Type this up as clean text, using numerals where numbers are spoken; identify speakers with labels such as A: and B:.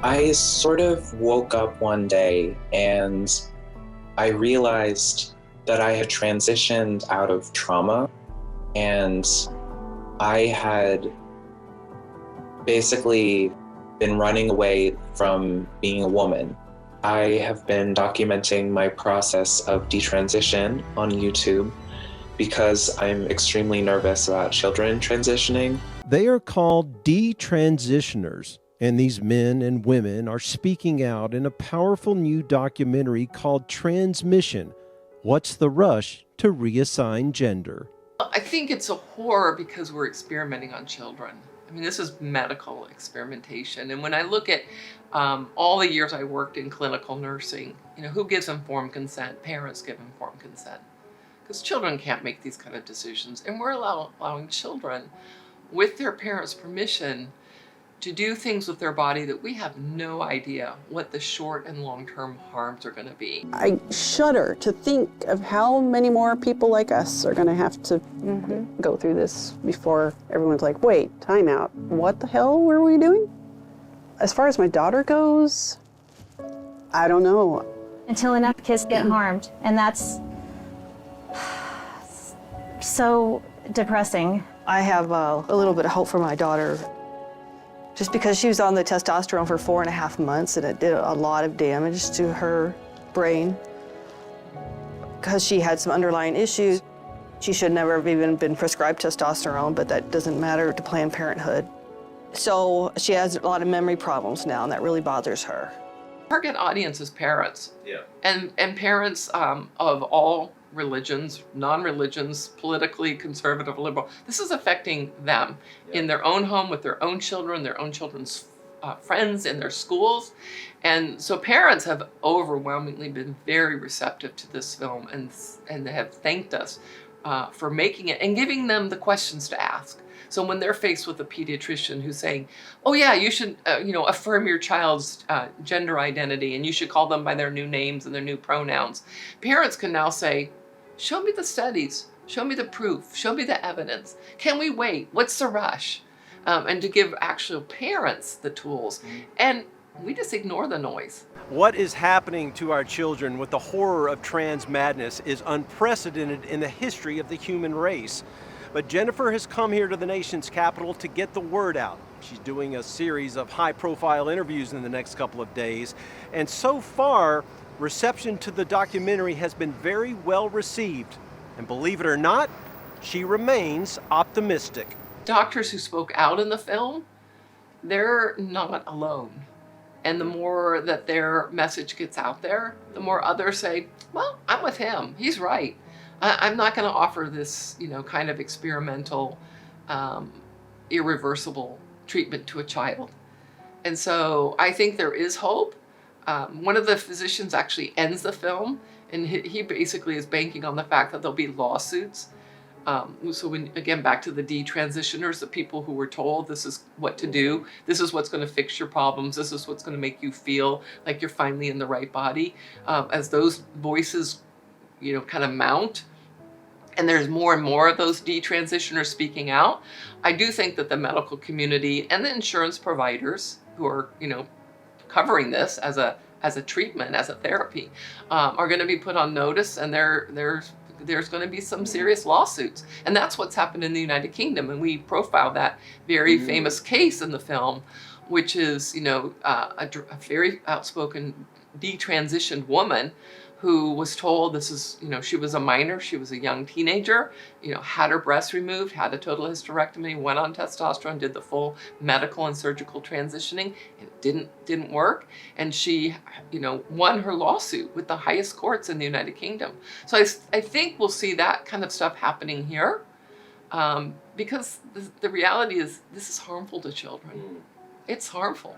A: I sort of woke up one day and I realized that I had transitioned out of trauma and I had basically been running away from being a woman. I have been documenting my process of detransition on YouTube because I'm extremely nervous about children transitioning.
B: They are called detransitioners, and these men and women are speaking out in a powerful new documentary called Transmission: What's the Rush to Reassign Gender?
C: I think it's a horror because we're experimenting on children. I mean, this is medical experimentation. And when I look at all the years I worked in clinical nursing, who gives informed consent? Parents give informed consent. Because children can't make these kind of decisions. And we're allowing children, with their parents' permission, to do things with their body that we have no idea what the short and long-term harms are going to be.
D: I shudder to think of how many more people like us are going to have to go through this before everyone's like, wait, time out. What the hell were we doing? As far as my daughter goes, I don't know.
E: Until enough kids get harmed, and that's so depressing.
F: I have a little bit of hope for my daughter. Just because she was on the testosterone for 4.5 months and it did a lot of damage to her brain because she had some underlying issues. She should never have even been prescribed testosterone, but that doesn't matter to Planned Parenthood. So she has a lot of memory problems now, and that really bothers her.
C: Target audience is parents.
A: Yeah.
C: And parents of all religions, non-religions, politically conservative, liberal. This is affecting them in their own home with their own children, their own children's friends in their schools. And so parents have overwhelmingly been very receptive to this film and have thanked us for making it and giving them the questions to ask. So when they're faced with a pediatrician who's saying, oh yeah, you should affirm your child's gender identity and you should call them by their new names and their new pronouns, parents can now say, show me the studies, show me the proof, show me the evidence. Can we wait? What's the rush? And to give actual parents the tools. And we just ignore the noise.
B: What is happening to our children with the horror of trans madness is unprecedented in the history of the human race. But Jennifer has come here to the nation's capital to get the word out. She's doing a series of high-profile interviews in the next couple of days. And so far, reception to the documentary has been very well received. And believe it or not, she remains optimistic.
C: Doctors who spoke out in the film, they're not alone. And the more that their message gets out there, the more others say, well, I'm with him. He's right. I'm not going to offer this, kind of experimental, irreversible treatment to a child. And so I think there is hope. One of the physicians actually ends the film, and he basically is banking on the fact that there'll be lawsuits. So when, again, back to the detransitioners, the people who were told this is what to do, this is what's going to fix your problems, this is what's going to make you feel like you're finally in the right body. As those voices, kind of mount, and there's more and more of those detransitioners speaking out, I do think that the medical community and the insurance providers who are, covering this as a treatment, as a therapy, are going to be put on notice, and there's going to be some serious lawsuits. And that's what's happened in the United Kingdom. And we profile that very famous case in the film, which is, a very outspoken detransitioned woman who was told this is, she was a minor, she was a young teenager, had her breasts removed, had a total hysterectomy, went on testosterone, did the full medical and surgical transitioning. It didn't work. And she, won her lawsuit with the highest courts in the United Kingdom. So I think we'll see that kind of stuff happening here because the reality is this is harmful to children. It's harmful.